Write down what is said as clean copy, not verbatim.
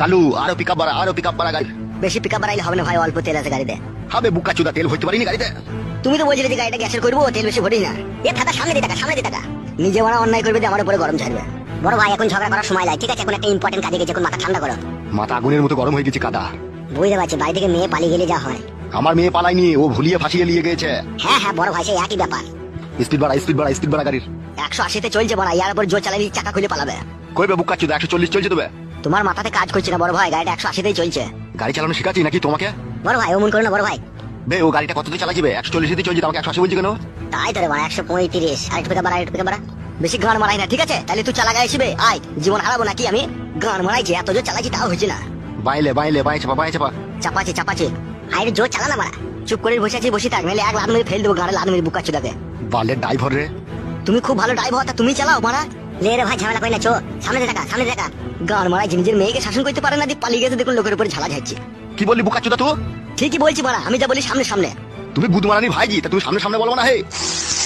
কালু আরো পিকআপ বাড়া গাড়ি। বেশি পিকআপ বাড়াইলে হবে না ভাই, অল্প তেল আছে গাড়িতে। হবে বুকা চুদা, তেল ভরতে পারিনি গাড়িতে। তুমি তো বলছিলে যে গাড়িটা গ্যাসের করবো, তেল বেশি ভরি না। এ থাকা সামনে দিয়ে টাকা, সামনে দিয়ে টাকা। নিজে মারা অন্যায় করবে, আমার উপরে গরম ছাড়বে। বড় ভাই এখন ঝগড়া করার সময় লাগে, ঠিক আছে? এখন একটা ইম্পর্টেন্ট কাজে গেছে, এখন মাথা ঠান্ডা করো। মাথা আগুনের মতো গরম হয়ে গেছে কাদা। বুঝতে পারছি, বাড়ি থেকে মেয়ে পালিয়ে গেলে যা হয়। আমার মেয়ে পালায়নি, ও ভুলিয়ে ফাঁসিয়ে নিয়ে গেছে। হ্যাঁ হ্যাঁ বড় ভাই, সেই একই ব্যাপার। স্পিড বাড়া গাড়ির। 180-তে চলছে বড়, ইয়ার উপর জোর চালালে চাকা খুলে পালাবে। কইবে বুকা চুদা 140 চলছে তবে। তোমার মাথাতে কাজ করছে না বড় ভাই, গাড়িটা 180-তেই চলছে। গাড়ি চালানো শিখাচ্ছি নাকি তোমাকে? বড় ভাই অমন করো না বড় ভাই। বে ও গাড়িটা কততে চালাচ্ছিবে? 140 চলছে, আমাকে 180 বলছি কেন? তাই তো রে বড়, 135। আরেকটু পিকআপ বাড়া, আরেকটু পিকআপ বাড়া। বেশি গান মারাই না, ঠিক আছে? তাহলে তুই চালা গাড়ি শিবে আয়, জীবন হারাবো নাকি আমি? গান মারাইছি, এত জোর চালাচ্ছি তাও হচ্ছে না। বাইলে চাপা। চাপাচ্ছি। আরে জোর চালা না মারা, চুপ করে বসে আছি, বসে থাক, নাহলে এক লাদ মেরে ফেল দেবো গাড়ি, লাদ মেরে বুকা চুদাকে। বালের ড্রাইভার রে। তুমি খুব ভালো ড্রাইভার, তা তুমি চালাও মারা। লে রে ভাই, ঝামেলা করি না, চো সামনে দেখা। গান মারাই নিজের মেয়েকে শাসন করতে পারে না, দিয়ে পালিয়ে গেছে, দেখুন লোকের উপরে ঝালা যাচ্ছে। কি বললি বুকা চুদা তুই? ঠিকই বলছি মারা, আমি যা বলি সামনে। তুমি গুদমারানি ভাইজি, তা তুমি সামনে বলবো না হে।